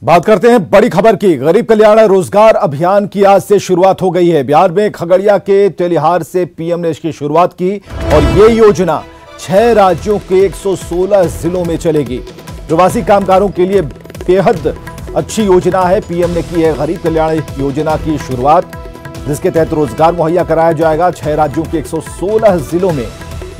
बात करते हैं बड़ी खबर की। गरीब कल्याण रोजगार अभियान की आज से शुरुआत हो गई है। बिहार में खगड़िया के तेलिहार से पीएम ने इसकी शुरुआत की और ये योजना 6 राज्यों के 116 जिलों में चलेगी। प्रवासी कामगारों के लिए बेहद अच्छी योजना है। पीएम ने की है गरीब कल्याण योजना की शुरुआत, जिसके तहत रोजगार मुहैया कराया जाएगा। 6 राज्यों के 116 जिलों में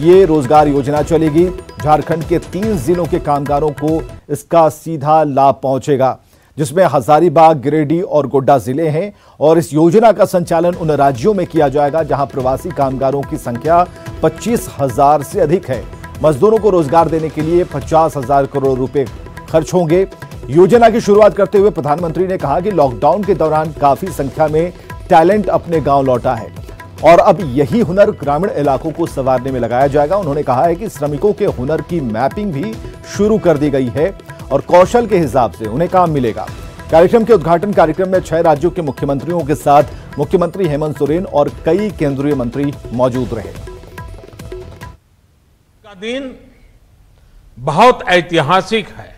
ये रोजगार योजना चलेगी। झारखंड के 3 जिलों के कामगारों को इसका सीधा लाभ पहुंचेगा, जिसमें हजारीबाग, गिरिडीह और गोड्डा जिले हैं। और इस योजना का संचालन उन राज्यों में किया जाएगा जहां प्रवासी कामगारों की संख्या 25,000 से अधिक है। मजदूरों को रोजगार देने के लिए 50,000 करोड़ रुपए खर्च होंगे। योजना की शुरुआत करते हुए प्रधानमंत्री ने कहा कि लॉकडाउन के दौरान काफी संख्या में टैलेंट अपने गांव लौटा है और अब यही हुनर ग्रामीण इलाकों को संवारने में लगाया जाएगा। उन्होंने कहा है कि श्रमिकों के हुनर की मैपिंग भी शुरू कर दी गई है और कौशल के हिसाब से उन्हें काम मिलेगा। कार्यक्रम के उद्घाटन कार्यक्रम में 6 राज्यों के मुख्यमंत्रियों के साथ मुख्यमंत्री हेमंत सोरेन और कई केंद्रीय मंत्री मौजूद रहे। का दिन बहुत ऐतिहासिक है।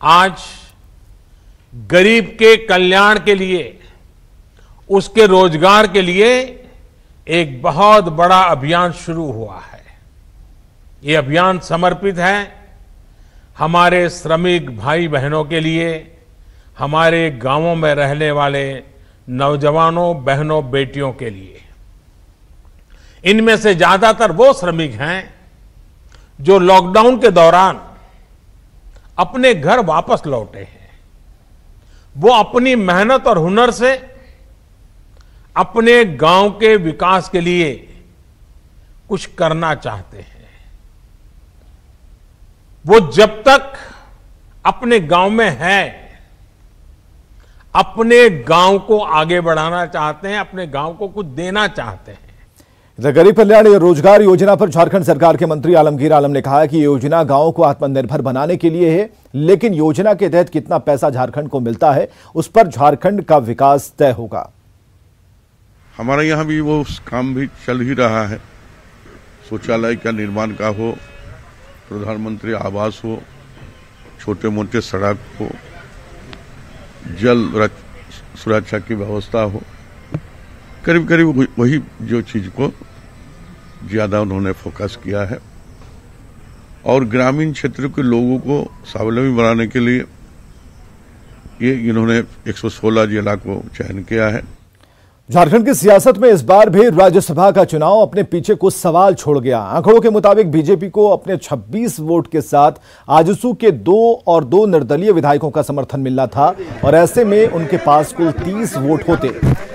आज गरीब के कल्याण के लिए, उसके रोजगार के लिए एक बहुत बड़ा अभियान शुरू हुआ है। ये अभियान समर्पित है हमारे श्रमिक भाई बहनों के लिए, हमारे गांवों में रहने वाले नौजवानों, बहनों, बेटियों के लिए। इनमें से ज्यादातर वो श्रमिक हैं जो लॉकडाउन के दौरान अपने घर वापस लौटे हैं। वो अपनी मेहनत और हुनर से अपने गांव के विकास के लिए कुछ करना चाहते हैं। वो जब तक अपने गांव में है, अपने गांव को आगे बढ़ाना चाहते हैं, अपने गांव को कुछ देना चाहते हैं। गरीब कल्याण रोजगार योजना पर झारखंड सरकार के मंत्री आलमगीर आलम ने कहा कि योजना गांवों को आत्मनिर्भर बनाने के लिए है, लेकिन योजना के तहत कितना पैसा झारखंड को मिलता है उस पर झारखंड का विकास तय होगा। हमारे यहाँ भी वो काम भी चल ही रहा है। शौचालय का निर्माण का हो, प्रधानमंत्री आवास हो, छोटे मोटे सड़क हो, जल सुरक्षा की व्यवस्था हो, करीब करीब वही जो चीज को ज्यादा उन्होंने फोकस किया है। और ग्रामीण क्षेत्र के लोगों को स्वावलंबी बनाने के लिए ये इन्होंने 116 जिला को चयन किया है। झारखंड की सियासत में इस बार भी राज्यसभा का चुनाव अपने पीछे कुछ सवाल छोड़ गया। आंकड़ों के मुताबिक बीजेपी को अपने 26 वोट के साथ आजसू के 2 और 2 निर्दलीय विधायकों का समर्थन मिलना था और ऐसे में उनके पास कुल 30 वोट होते।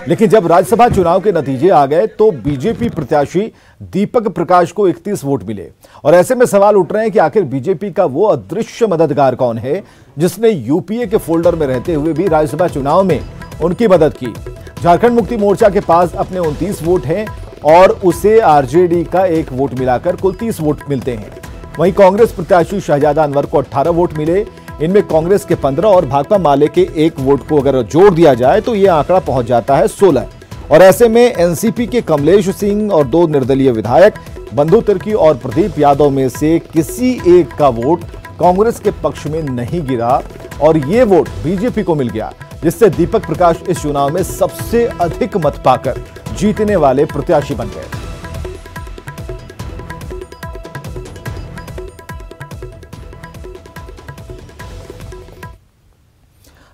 लेकिन जब राज्यसभा चुनाव के नतीजे आ गए तो बीजेपी प्रत्याशी दीपक प्रकाश को 31 वोट मिले और ऐसे में सवाल उठ रहे हैं कि आखिर बीजेपी का वो अदृश्य मददगार कौन है जिसने यूपीए के फोल्डर में रहते हुए भी राज्यसभा चुनाव में उनकी मदद की। झारखंड मुक्ति मोर्चा के पास अपने 29 वोट हैं और उसे आरजेडी का 1 वोट मिलाकर कुल 30 वोट मिलते हैं। वहीं कांग्रेस प्रत्याशी शहजादा अनवर को 18 वोट मिले। इनमें कांग्रेस के 15 और भाकपा माले के 1 वोट को अगर जोड़ दिया जाए तो यह आंकड़ा पहुंच जाता है 16। और ऐसे में एनसीपी के कमलेश सिंह और 2 निर्दलीय विधायक बंधु तिर्की और प्रदीप यादव में से किसी एक का वोट कांग्रेस के पक्ष में नहीं गिरा और ये वोट बीजेपी को मिल गया, जिससे दीपक प्रकाश इस चुनाव में सबसे अधिक मत पाकर जीतने वाले प्रत्याशी बन गए।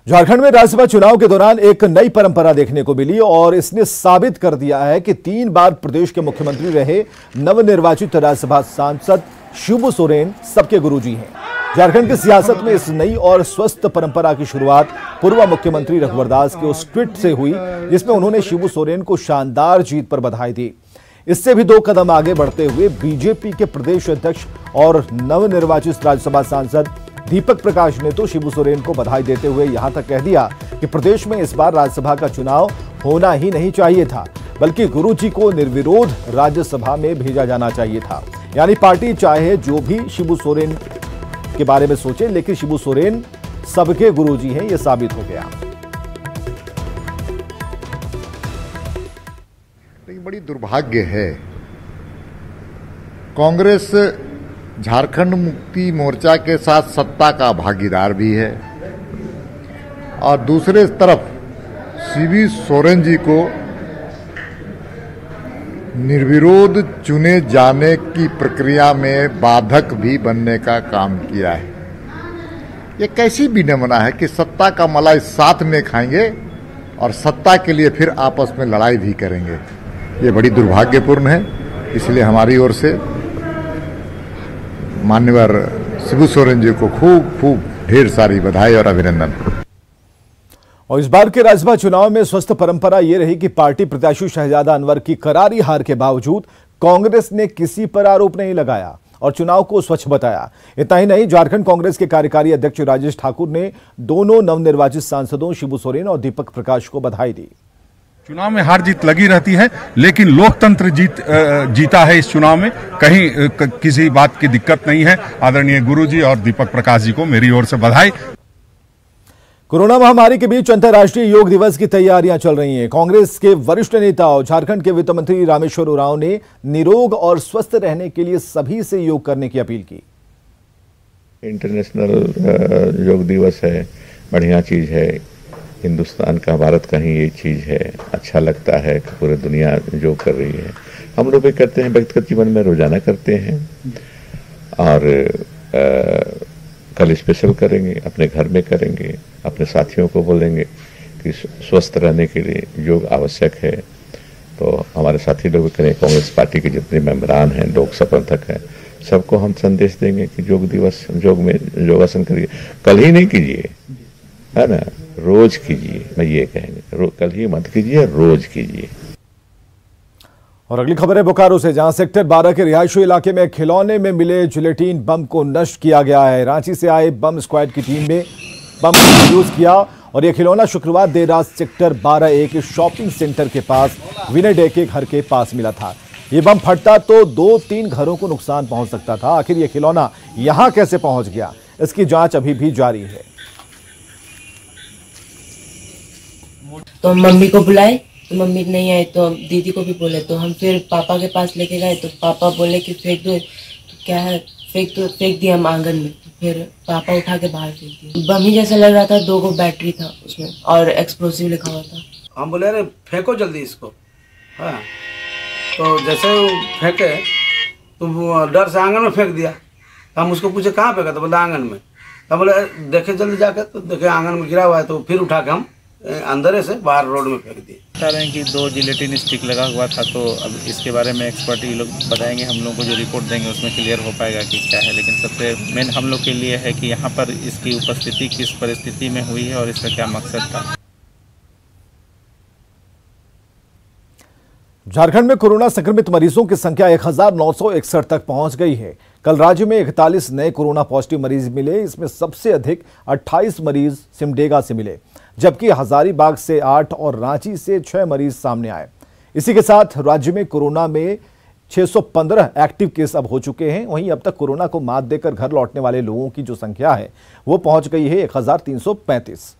झारखंड में राज्यसभा चुनाव के दौरान एक नई परंपरा देखने को मिली और इसने साबित कर दिया है कि 3 बार प्रदेश के मुख्यमंत्री रहे नवनिर्वाचित राज्यसभा सांसद शिबू सोरेन सबके गुरुजी हैं। झारखंड की सियासत में इस नई और स्वस्थ परंपरा की शुरुआत पूर्व मुख्यमंत्री रघुवर दास के उस ट्वीट से हुई जिसमें उन्होंने शिबू सोरेन को शानदार जीत पर बधाई दी। इससे भी 2 कदम आगे बढ़ते हुए बीजेपी के प्रदेश अध्यक्ष और नवनिर्वाचित राज्यसभा सांसद दीपक प्रकाश ने तो शिबू सोरेन को बधाई देते हुए यहां तक कह दिया कि प्रदेश में इस बार राज्यसभा का चुनाव होना ही नहीं चाहिए था, बल्कि गुरुजी को निर्विरोध राज्यसभा में भेजा जाना चाहिए था। यानी पार्टी चाहे जो भी शिबू सोरेन के बारे में सोचे, लेकिन शिबू सोरेन सबके गुरुजी हैं, यह साबित हो गया। लेकिन बड़ी दुर्भाग्य है, कांग्रेस झारखंड मुक्ति मोर्चा के साथ सत्ता का भागीदार भी है और दूसरे तरफ शिबू सोरेन जी को निर्विरोध चुने जाने की प्रक्रिया में बाधक भी बनने का काम किया है। ये कैसी विडंबना है कि सत्ता का मलाई साथ में खाएंगे और सत्ता के लिए फिर आपस में लड़ाई भी करेंगे। ये बड़ी दुर्भाग्यपूर्ण है। इसलिए हमारी ओर से मान्यवर शिबू सोरेन जी को खूब खूब ढेर सारी बधाई और अभिनंदन। और इस बार के राज्यसभा चुनाव में स्वस्थ परंपरा ये रही कि पार्टी प्रत्याशी शहजादा अनवर की करारी हार के बावजूद कांग्रेस ने किसी पर आरोप नहीं लगाया और चुनाव को स्वच्छ बताया। इतना ही नहीं, झारखंड कांग्रेस के कार्यकारी अध्यक्ष राजेश ठाकुर ने दोनों नवनिर्वाचित सांसदों शिबू सोरेन और दीपक प्रकाश को बधाई दी। चुनाव में हार जीत लगी रहती है, लेकिन लोकतंत्र जीता है इस चुनाव में। कहीं किसी बात की दिक्कत नहीं है। आदरणीय गुरुजी और दीपक प्रकाश जी को मेरी ओर से बधाई। कोरोना महामारी के बीच अंतर्राष्ट्रीय योग दिवस की तैयारियां चल रही हैं। कांग्रेस के वरिष्ठ नेता और झारखंड के वित्त मंत्री रामेश्वर उरांव ने निरोग और स्वस्थ रहने के लिए सभी से योग करने की अपील की। इंटरनेशनल योग दिवस है, बढ़िया चीज है। हिंदुस्तान का, भारत का ही ये चीज है। अच्छा लगता है कि पूरी दुनिया योग कर रही है। हम लोग भी करते हैं, व्यक्तिगत जीवन में रोजाना करते हैं और कल स्पेशल करेंगे, अपने घर में करेंगे, अपने साथियों को बोलेंगे कि स्वस्थ रहने के लिए योग आवश्यक है। तो हमारे साथी लोग भी करें, कांग्रेस पार्टी के जितने मेंबरान हैं, लोग प्रबंधक हैं, सबको हम संदेश देंगे कि योग दिवस, योग में योगासन करिए। कल ही नहीं कीजिए, है ना, रोज कीजिए। मैं ये कहेंगे, कल ही मत कीजिए, रोज कीजिए। और अगली खबर है बोकारो से, जहां सेक्टर 12 के रिहायशी इलाके में खिलौने में मिले जिलेटिन बम को नष्ट किया गया है। रांची से आए बम स्क्वाड की टीम ने बम को यूज किया और यह खिलौना शुक्रवार देर रात सेक्टर 12A के शॉपिंग सेंटर के पास विनय डे के घर के पास मिला था। ये बम फटता तो 2-3 घरों को नुकसान पहुंच सकता था। आखिर यह खिलौना यहां कैसे पहुंच गया, इसकी जांच अभी भी जारी है। तो मम्मी को बुलाए तो मम्मी नहीं आई, तो दीदी को भी बोले, तो हम फिर पापा के पास लेके गए तो पापा बोले कि फेंक दो। तो क्या है, फेंक दिया हम आंगन में। तो फिर पापा उठा के बाहर फेंक दिया। बम ही जैसा लग रहा था, 2 बैटरी था उसमें और एक्सप्लोसिव लिखा हुआ था। हम बोले अरे फेंको जल्दी इसको। हाँ, तो जैसे वो फेंके तो डर से आंगन में फेंक दिया। हम उसको पूछे कहाँ फेंका, तो बोले आंगन में। हम बोले देखे जल्दी जाकर, तो देखे आंगन में गिरा हुआ है। तो फिर उठा के हम अंदर से बाहर रोड में फेंक दिए। बता रहे हैं कि 2 जिलेटिन स्टिक लगा हुआ था। तो अब इसके बारे में एक्सपर्ट ये लोग बताएंगे, हम लोग को जो रिपोर्ट देंगे उसमें क्लियर हो पाएगा कि क्या है। लेकिन सबसे मेन हम लोग के लिए है कि यहाँ पर इसकी उपस्थिति किस परिस्थिति में हुई है और इसका क्या मकसद था। झारखंड में कोरोना संक्रमित मरीजों की संख्या 1961 तक पहुंच गई है। कल राज्य में 41 नए कोरोना पॉजिटिव मरीज मिले। इसमें सबसे अधिक 28 मरीज सिमडेगा से मिले, जबकि हजारीबाग से 8 और रांची से 6 मरीज सामने आए। इसी के साथ राज्य में कोरोना में 615 एक्टिव केस अब हो चुके हैं। वहीं अब तक कोरोना को मात देकर घर लौटने वाले लोगों की जो संख्या है वो पहुंच गई है 1335।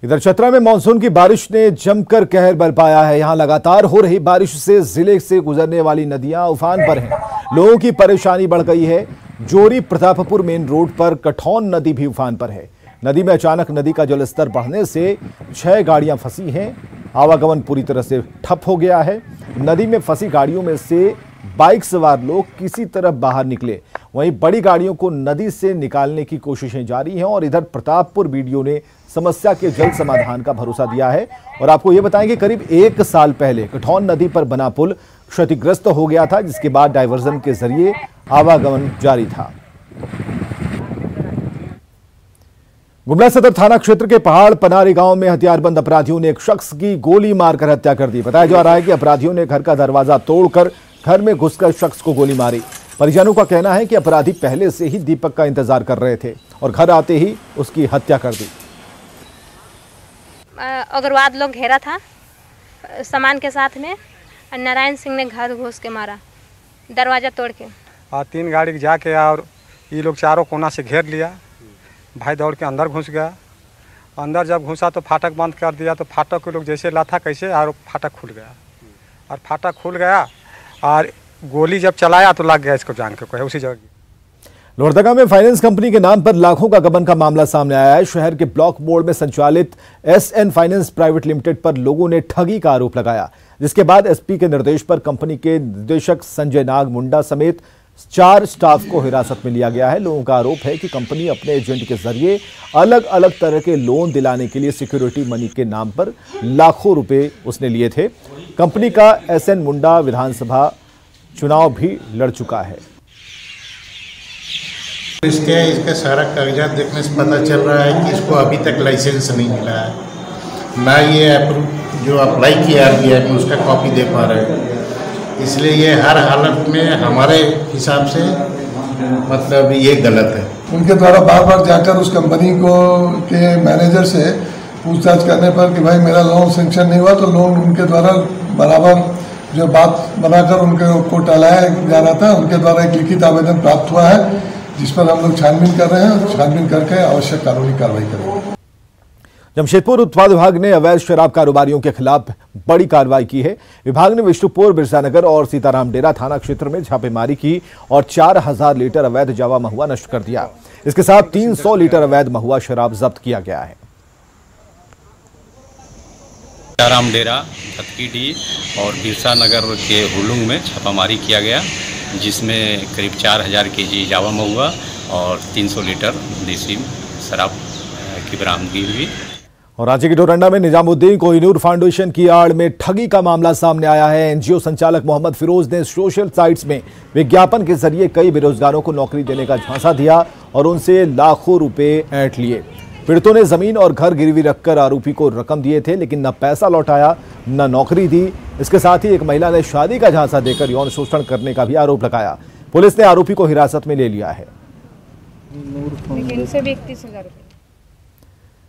इधर चतरा में मानसून की बारिश ने जमकर कहर बरपाया है। यहां लगातार हो रही बारिश से जिले से गुजरने वाली नदियां उफान पर हैं। लोगों की परेशानी बढ़ गई है। जोरी प्रतापपुर मेन रोड पर कठौन नदी भी उफान पर है। नदी में अचानक नदी का जलस्तर बढ़ने से 6 गाड़ियां फंसी हैं। आवागमन पूरी तरह से ठप हो गया है। नदी में फंसी गाड़ियों में से बाइक सवार लोग किसी तरह बाहर निकले। वहीं बड़ी गाड़ियों को नदी से निकालने की कोशिशें जारी हैं। और इधर प्रतापपुर बीडीओ ने समस्या के जल्द समाधान का भरोसा दिया है। और आपको यह बताएं कि करीब 1 साल पहले कठौन नदी पर बना पुल क्षतिग्रस्त हो गया था, जिसके बाद डायवर्जन के जरिए आवागमन जारी था। गुमला सदर थाना क्षेत्र के पहाड़ पनारी गांव में हथियारबंद अपराधियों ने एक शख्स की गोली मारकर हत्या कर दी। बताया जा रहा है कि अपराधियों ने घर का दरवाजा तोड़कर घर में घुसकर शख्स को गोली मारी। परिजनों का कहना है कि अपराधी पहले से ही दीपक का इंतजार कर रहे थे और घर आते ही उसकी हत्या कर दी। उग्रवाद लोग घेरा था सामान के साथ में। नारायण सिंह ने घर घुस के मारा, दरवाजा तोड़ के। 3 गाड़ी जाके और ये लोग चारों कोना से घेर लिया। भाई दौड़ के अंदर घुस गया अंदर जब घुसा तो फाटक बंद कर दिया, तो फाटक को लोग जैसे लाथा कैसे और फाटक खुल गया, और फाटक खुल गया और गोली जब चलाया तो लग गया इसको जान के कोई उसी जगह। लोहरदगा में फाइनेंस कंपनी के नाम पर लाखों का गबन का मामला सामने आया है। शहर के ब्लॉक बोर्ड में संचालित SN फाइनेंस प्राइवेट लिमिटेड पर लोगों ने ठगी का आरोप लगाया, जिसके बाद SP के निर्देश पर कंपनी के निदेशक संजय नाग मुंडा समेत 4 स्टाफ को हिरासत में लिया गया है। लोगों का आरोप है कि कंपनी अपने एजेंट के जरिए अलग अलग तरह के लोन दिलाने के लिए सिक्योरिटी मनी के नाम पर लाखों रुपए उसने लिए थे। कंपनी का SN मुंडा विधानसभा चुनाव भी लड़ चुका है। इसका सारा कागजात देखने से पता चल रहा है कि इसको अभी तक लाइसेंस नहीं मिला है, ना ये जो अप्लाई किया RBI में उसका कॉपी दे पा रहे हैं। इसलिए ये हर हालत में हमारे हिसाब से मतलब ये गलत है। उनके द्वारा बार बार जाकर उस कंपनी को के मैनेजर से पूछताछ करने पर कि भाई मेरा लोन सेंक्शन नहीं हुआ, तो लोन उनके द्वारा बराबर जो बात बनाकर उनको टलाया जा रहा था। उनके द्वारा एक लिखित आवेदन प्राप्त हुआ है, जिस पर हम लोग छानबीन कर रहे हैं। छानबीन करके आवश्यक कानूनी कार्रवाई करेंगे। जमशेदपुर उत्पाद विभाग ने अवैध शराब कारोबारियों के खिलाफ बड़ी कार्रवाई की है। विभाग ने विष्णुपुर, बिरसानगर और सीताराम डेरा थाना क्षेत्र में छापेमारी की और 4000 लीटर अवैध जावा महुआ नष्ट कर दिया। इसके साथ 300 लीटर अवैध महुआ शराब जब्त किया गया है। सीताराम डेरा, धतकीडी और बिरसानगर के हुलुंग में छापामारी किया गया, जिसमें करीब 4000 केजी जावा महुआ और 300 लीटर देसी शराब की बरामदगी हुई। और राज्य के डोरंडा में निजामुद्दीन कोहिनूर फाउंडेशन की आड़ में ठगी का मामला सामने आया है। NGO संचालक मोहम्मद फिरोज ने सोशल साइट्स में विज्ञापन के जरिए कई बेरोजगारों को नौकरी देने का झांसा दिया और उनसे लाखों रुपए ऐंठ लिए। पीड़ितों ने जमीन और घर गिरवी रखकर आरोपी को रकम दिए थे, लेकिन न पैसा लौटाया न नौकरी दी। इसके साथ ही एक महिला ने शादी का झांसा देकर यौन शोषण करने का भी आरोप लगाया। पुलिस ने आरोपी को हिरासत में ले लिया है।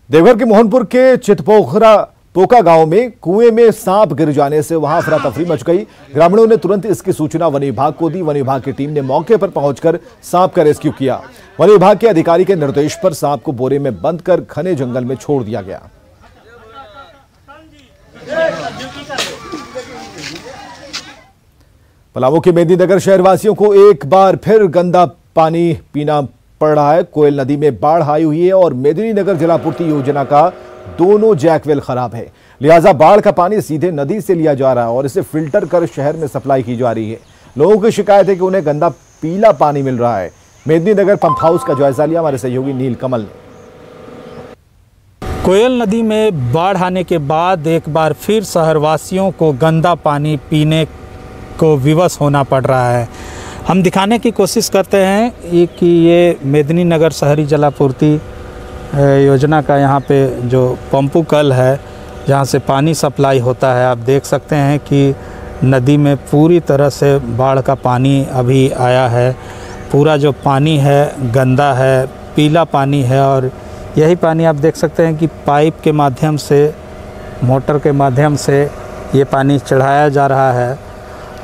देवघर के मोहनपुर के चितपोखरा पोका गांव में कुएं में सांप गिर जाने से वहां अफरा तफरी मच गई। ग्रामीणों ने तुरंत इसकी सूचना वन विभाग को दी। वन विभाग की टीम ने मौके पर पहुंचकर सांप का रेस्क्यू किया। वन विभाग के अधिकारी के निर्देश पर सांप को बोरे में बंद कर घने जंगल में छोड़ दिया गया। पलामू के मेदिनीनगर शहरवासियों को एक बार फिर गंदा पानी पीना पड़ रहा है। कोयल नदी में बाढ़ आई हुई है और मेदिनीनगर जलापूर्ति योजना का दोनों जैकवेल खराब है, लिहाजा बाढ़ का पानी सीधे नदी से लिया जा रहा है और इसे फिल्टर कर शहर में सप्लाई की जा रही है। लोगों की शिकायत है कि उन्हें गंदा पीला पानी मिल रहा है। मेदिनीनगर पंप हाउस का जायजा लिया हमारे सहयोगी नील कमल ने। कोयल नदी में बाढ़ आने के बाद एक बार फिर शहरवासियों को गंदा पानी पीने को विवश होना पड़ रहा है। हम दिखाने की कोशिश करते हैं कि ये मेदिनीनगर शहरी जलापूर्ति योजना का यहाँ पे जो पंपू कल है, जहाँ से पानी सप्लाई होता है। आप देख सकते हैं कि नदी में पूरी तरह से बाढ़ का पानी अभी आया है। पूरा जो पानी है गंदा है, पीला पानी है और यही पानी आप देख सकते हैं कि पाइप के माध्यम से, मोटर के माध्यम से ये पानी चढ़ाया जा रहा है।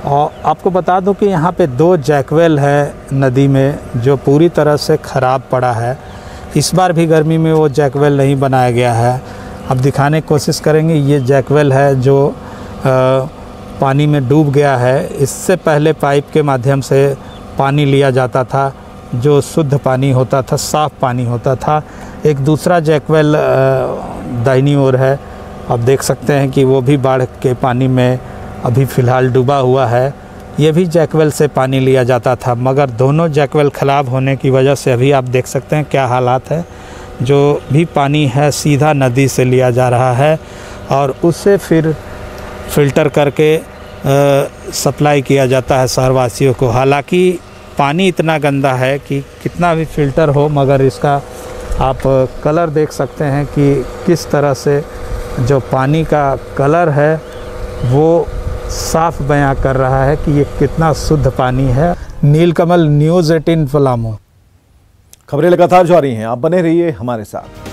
और आपको बता दूं कि यहाँ पे 2 जैकवेल है नदी में जो पूरी तरह से ख़राब पड़ा है। इस बार भी गर्मी में वो जैकवेल नहीं बनाया गया है। अब दिखाने की कोशिश करेंगे। ये जैकवेल है जो पानी में डूब गया है। इससे पहले पाइप के माध्यम से पानी लिया जाता था, जो शुद्ध पानी होता था, साफ़ पानी होता था। एक दूसरा जैकवेल दाहिनी ओर है, आप देख सकते हैं कि वो भी बाढ़ के पानी में अभी फ़िलहाल डूबा हुआ है। ये भी जैकवेल से पानी लिया जाता था, मगर दोनों जैकवेल ख़राब होने की वजह से अभी आप देख सकते हैं क्या हालात है। जो भी पानी है सीधा नदी से लिया जा रहा है और उससे फिर फ़िल्टर करके सप्लाई किया जाता है शहरवासियों को। हालांकि पानी इतना गंदा है कि कितना भी फ़िल्टर हो, मगर इसका आप कलर देख सकते हैं कि किस तरह से जो पानी का कलर है वो साफ बयां कर रहा है कि ये कितना शुद्ध पानी है। नीलकमल, न्यूज़ 18 पलामू। खबरें लगातार जारी हैं, आप बने रहिए हमारे साथ।